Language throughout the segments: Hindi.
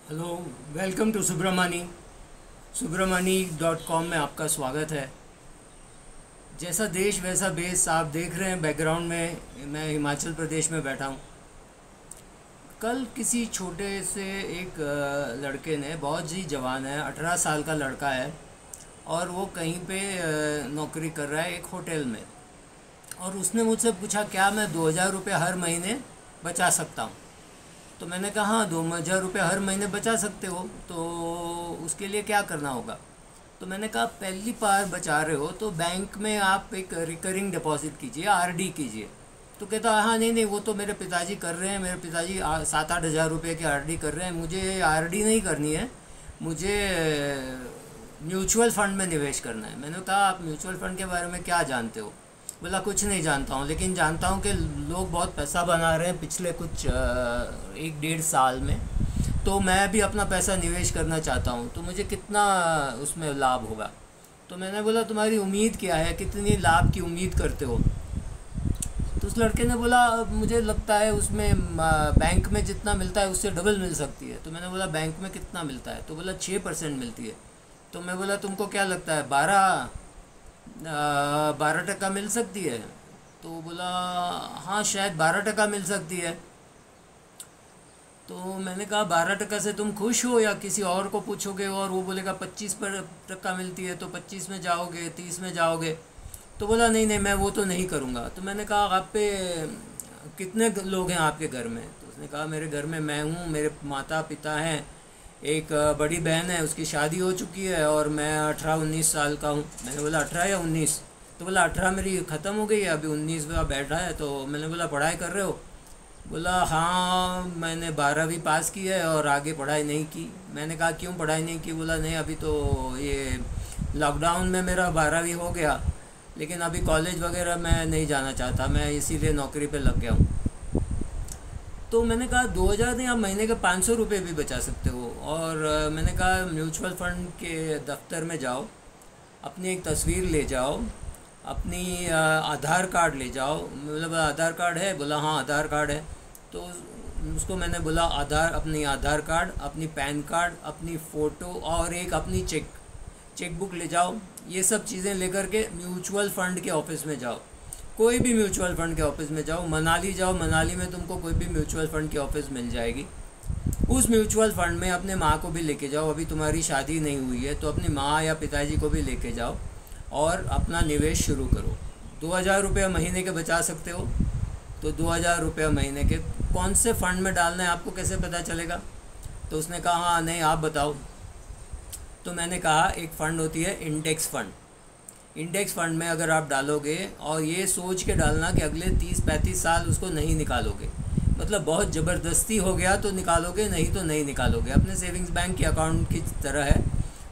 हेलो, वेलकम टू सुब्रमणी.com में आपका स्वागत है। जैसा देश वैसा बेस, आप देख रहे हैं बैकग्राउंड में मैं हिमाचल प्रदेश में बैठा हूँ। कल किसी छोटे से एक लड़के ने, बहुत ही जवान है, 18 साल का लड़का है और वो कहीं पे नौकरी कर रहा है एक होटल में। और उसने मुझसे पूछा क्या मैं 2000 रुपये हर महीने बचा सकता हूँ। तो मैंने कहा हाँ, 2000 रुपये हर महीने बचा सकते हो, तो उसके लिए क्या करना होगा। तो मैंने कहा पहली बार बचा रहे हो तो बैंक में आप एक रिकरिंग डिपॉजिट कीजिए, आरडी कीजिए। तो कहता हाँ नहीं नहीं, वो तो मेरे पिताजी कर रहे हैं, मेरे पिताजी 7-8 हज़ार रुपये की आरडी कर रहे हैं, मुझे आरडी नहीं करनी है, मुझे म्यूचुअल फंड में निवेश करना है। मैंने कहा आप म्यूचुअल फंड के बारे में क्या जानते हो। बोला कुछ नहीं जानता हूँ, लेकिन जानता हूँ कि लोग बहुत पैसा बना रहे हैं पिछले कुछ 1-1.5 साल में, तो मैं भी अपना पैसा निवेश करना चाहता हूँ, तो मुझे कितना उसमें लाभ होगा। तो मैंने बोला तुम्हारी उम्मीद क्या है, कितनी लाभ की उम्मीद करते हो। तो उस लड़के ने बोला मुझे लगता है उसमें बैंक में जितना मिलता है उससे डबल मिल सकती है। तो मैंने बोला बैंक में कितना मिलता है। तो बोला 6% मिलती है। तो मैं बोला तुमको क्या लगता है 12% मिल सकती है। तो बोला हाँ शायद 12% मिल सकती है। तो मैंने कहा 12% से तुम खुश हो या किसी और को पूछोगे और वो बोलेगा 25% मिलती है, तो 25 में जाओगे, 30 में जाओगे। तो बोला नहीं नहीं, मैं वो तो नहीं करूँगा। तो मैंने कहा आप पे कितने लोग हैं आपके घर में। तो उसने कहा मेरे घर में मैं हूँ, मेरे माता पिता हैं, एक बड़ी बहन है, उसकी शादी हो चुकी है, और मैं 18-19 साल का हूँ। मैंने बोला 18 या 19। तो बोला 18 मेरी ख़त्म हो गई है, अभी 19 का बैठा है। तो मैंने बोला पढ़ाई कर रहे हो। बोला हाँ मैंने 12वीं पास की है और आगे पढ़ाई नहीं की। मैंने कहा क्यों पढ़ाई नहीं की। बोला नहीं अभी तो ये लॉकडाउन में मेरा 12वीं हो गया, लेकिन अभी कॉलेज वगैरह मैं नहीं जाना चाहता, मैं इसीलिए नौकरी पे लग गया हूँ। तो मैंने कहा 2000 नहीं, आप महीने के 500 रुपये भी बचा सकते हो। और मैंने कहा म्यूचुअल फंड के दफ्तर में जाओ, अपनी एक तस्वीर ले जाओ, अपनी आधार कार्ड ले जाओ। मतलब आधार कार्ड है। बोला हाँ आधार कार्ड है। तो उसको मैंने बोला अपनी आधार कार्ड, अपनी पैन कार्ड, अपनी फ़ोटो और एक अपनी चेकबुक ले जाओ। ये सब चीज़ें लेकर के म्यूचुअल फ़ंड के ऑफिस में जाओ, कोई भी म्यूचुअल फ़ंड के ऑफिस में जाओ। मनाली जाओ, मनाली में तुमको कोई भी म्यूचुअल फ़ंड की ऑफिस मिल जाएगी। उस म्यूचुअल फ़ंड में अपने माँ को भी लेके जाओ, अभी तुम्हारी शादी नहीं हुई है तो अपनी माँ या पिताजी को भी लेके जाओ और अपना निवेश शुरू करो। 2000 रुपये महीने के बचा सकते हो। तो 2000 रुपये महीने के कौन से फ़ंड में डालना है आपको कैसे पता चलेगा। तो उसने कहा हाँ नहीं आप बताओ। तो मैंने कहा एक फ़ंड होती है इंडेक्स फ़ंड। इंडेक्स फ़ंड में अगर आप डालोगे, और ये सोच के डालना कि अगले 30-35 साल उसको नहीं निकालोगे, मतलब बहुत ज़बरदस्ती हो गया तो निकालोगे, नहीं तो नहीं निकालोगे। अपने सेविंग्स बैंक के अकाउंट की तरह है,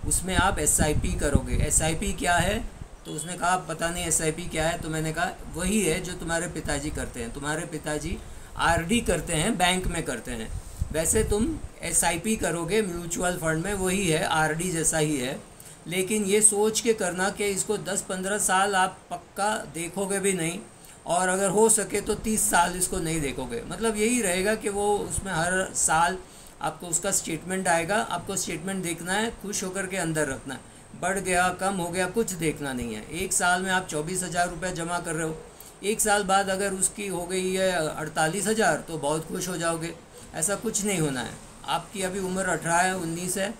उसमें आप एसआईपी करोगे। एसआईपी क्या है। तो उसने कहा पता नहीं एसआईपी क्या है। तो मैंने कहा वही है जो तुम्हारे पिताजी करते हैं, तुम्हारे पिताजी आरडी करते हैं, बैंक में करते हैं, वैसे तुम एसआईपी करोगे म्यूचुअल फंड में, वही है, आरडी जैसा ही है। लेकिन ये सोच के करना कि इसको 10-15 साल आप पक्का देखोगे भी नहीं, और अगर हो सके तो 30 साल इसको नहीं देखोगे। मतलब यही रहेगा कि वो उसमें हर साल आपको उसका स्टेटमेंट आएगा, आपको स्टेटमेंट देखना है, खुश होकर के अंदर रखना है। बढ़ गया कम हो गया कुछ देखना नहीं है। एक साल में आप 24,000 रुपये जमा कर रहे हो, एक साल बाद अगर उसकी हो गई है 48,000 तो बहुत खुश हो जाओगे। ऐसा कुछ नहीं होना है। आपकी अभी उम्र 18-19 है,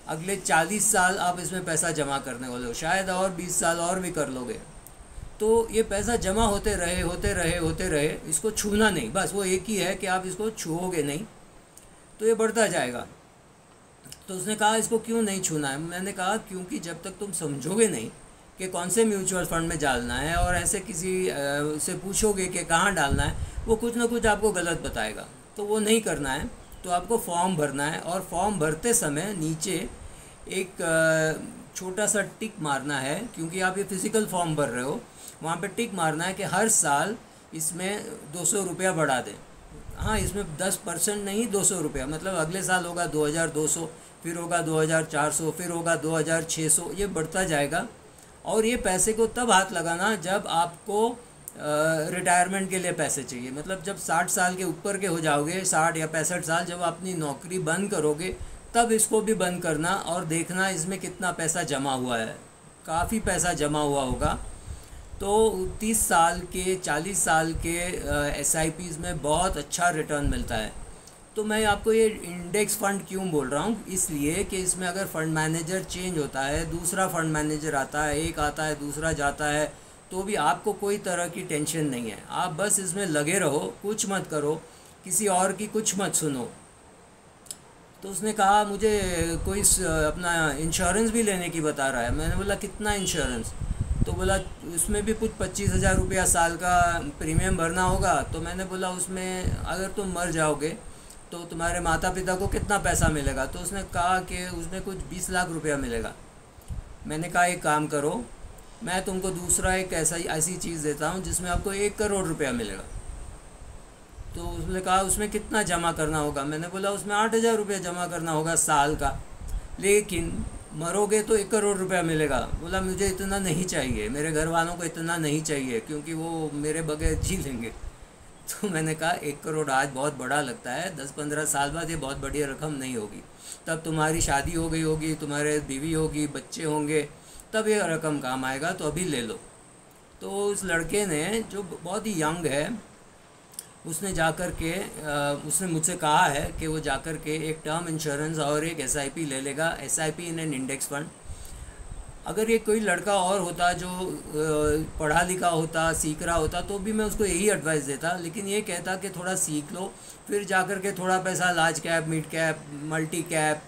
अगले 40 साल आप इसमें पैसा जमा करने वाले हो, शायद और 20 साल और भी कर लोगे। तो ये पैसा जमा होते रहे होते रहे होते रहे, इसको छूना नहीं। बस वो एक ही है कि आप इसको छूओगे नहीं तो ये बढ़ता जाएगा। तो उसने कहा इसको क्यों नहीं छूना है। मैंने कहा क्योंकि जब तक तुम समझोगे नहीं कि कौन से म्यूचुअल फंड में डालना है, और ऐसे किसी से पूछोगे कि कहाँ डालना है, वो कुछ ना कुछ आपको गलत बताएगा। तो वो नहीं करना है। तो आपको फॉर्म भरना है, और फॉर्म भरते समय नीचे एक छोटा सा टिक मारना है, क्योंकि आप ये फिज़िकल फॉर्म भर रहे हो। वहाँ पे टिक मारना है कि हर साल इसमें 200 रुपया बढ़ा दें। हाँ, इसमें 10% नहीं, 200 रुपया, मतलब अगले साल होगा 2200, फिर होगा 2400, फिर होगा 2600, ये बढ़ता जाएगा। और ये पैसे को तब हाथ लगाना जब आपको रिटायरमेंट के लिए पैसे चाहिए। मतलब जब 60 साल के ऊपर के हो जाओगे, 60 या 65 साल, जब अपनी नौकरी बंद करोगे, तब इसको भी बंद करना और देखना इसमें कितना पैसा जमा हुआ है। काफ़ी पैसा जमा हुआ होगा। तो 30 साल के 40 साल के SIPs में बहुत अच्छा रिटर्न मिलता है। तो मैं आपको ये इंडेक्स फ़ंड क्यों बोल रहा हूँ, इसलिए कि इसमें अगर फ़ंड मैनेजर चेंज होता है, दूसरा फ़ंड मैनेजर आता है, एक आता है दूसरा जाता है, तो भी आपको कोई तरह की टेंशन नहीं है। आप बस इसमें लगे रहो, कुछ मत करो, किसी और की कुछ मत सुनो। तो उसने कहा मुझे कोई अपना इंश्योरेंस भी लेने की बता रहा है। मैंने बोला कितना इंश्योरेंस? तो बोला उसमें भी कुछ 25,000 रुपया साल का प्रीमियम भरना होगा। तो मैंने बोला उसमें अगर तुम मर जाओगे तो तुम्हारे माता पिता को कितना पैसा मिलेगा? तो उसने कहा कि उसमें कुछ 20 लाख रुपया मिलेगा। मैंने कहा एक काम करो, मैं तुमको दूसरा एक ऐसी चीज़ देता हूँ जिसमें आपको 1 करोड़ रुपया मिलेगा। तो उसने कहा उसमें कितना जमा करना होगा? मैंने बोला उसमें 8,000 रुपया जमा करना होगा साल का, लेकिन मरोगे तो 1 करोड़ रुपया मिलेगा। बोला मुझे इतना नहीं चाहिए, मेरे घर वालों को इतना नहीं चाहिए, क्योंकि वो मेरे बगैर जी लेंगे। तो मैंने कहा 1 करोड़ आज बहुत बड़ा लगता है, 10-15 साल बाद ये बहुत बड़ी रकम नहीं होगी। तब तुम्हारी शादी हो गई होगी, तुम्हारे बीवी होगी, बच्चे होंगे, तब ये रकम काम आएगा, तो अभी ले लो। तो उस लड़के ने, जो बहुत ही यंग है, उसने जाकर के उसने मुझसे कहा है कि वो जाकर के एक टर्म इंश्योरेंस और एक SIP ले लेगा, SIP in an index fund. अगर ये कोई लड़का और होता जो पढ़ा लिखा होता, सीख रहा होता, तो भी मैं उसको यही एडवाइस देता, लेकिन ये कहता कि थोड़ा सीख लो, फिर जाकर के थोड़ा पैसा large cap, mid cap, multi cap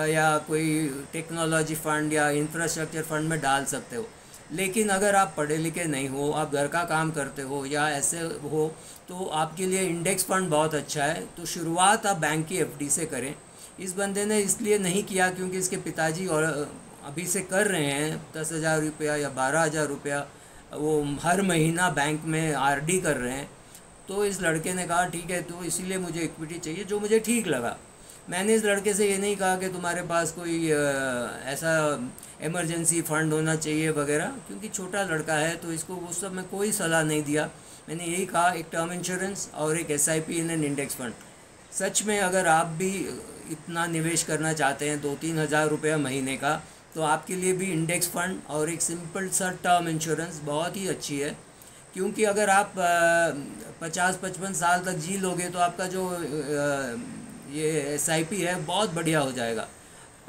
या कोई टेक्नोलॉजी फ़ंड या इंफ्रास्ट्रक्चर फ़ंड में डाल सकते हो। लेकिन अगर आप पढ़े लिखे नहीं हो, आप घर का काम करते हो या ऐसे हो, तो आपके लिए इंडेक्स फ़ंड बहुत अच्छा है। तो शुरुआत आप बैंक की FD से करें। इस बंदे ने इसलिए नहीं किया क्योंकि इसके पिताजी और अभी से कर रहे हैं 10,000 रुपया या 12,000 रुपया वो हर महीना बैंक में RD कर रहे हैं। तो इस लड़के ने कहा ठीक है, तो इसीलिए मुझे इक्विटी चाहिए, जो मुझे ठीक लगा। मैंने इस लड़के से ये नहीं कहा कि तुम्हारे पास कोई ऐसा इमरजेंसी फ़ंड होना चाहिए वगैरह, क्योंकि छोटा लड़का है, तो इसको उस सब में कोई सलाह नहीं दिया। मैंने यही कहा एक टर्म इंश्योरेंस और एक SIP in an index fund. सच में अगर आप भी इतना निवेश करना चाहते हैं 2-3 हज़ार रुपया महीने का, तो आपके लिए भी इंडेक्स फ़ंड और एक सिंपल सा टर्म इंश्योरेंस बहुत ही अच्छी है। क्योंकि अगर आप 50-55 साल तक जी लोगे तो आपका जो ये SIP है बहुत बढ़िया हो जाएगा।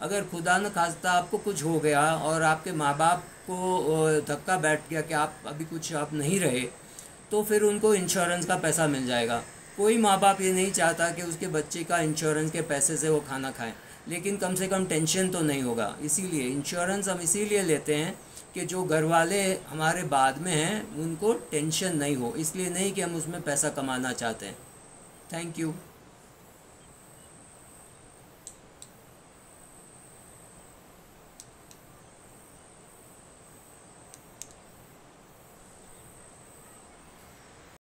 अगर खुदा न खास्ता आपको कुछ हो गया और आपके माँ बाप को धक्का बैठ गया कि आप अभी कुछ आप नहीं रहे, तो फिर उनको इंश्योरेंस का पैसा मिल जाएगा। कोई माँ बाप ये नहीं चाहता कि उसके बच्चे का इंश्योरेंस के पैसे से वो खाना खाएं, लेकिन कम से कम टेंशन तो नहीं होगा। इसीलिए इंश्योरेंस हम इसीलिए लेते हैं कि जो घर वाले हमारे बाद में हैं उनको टेंशन नहीं हो, इसलिए नहीं कि हम उसमें पैसा कमाना चाहते हैं। Thank you.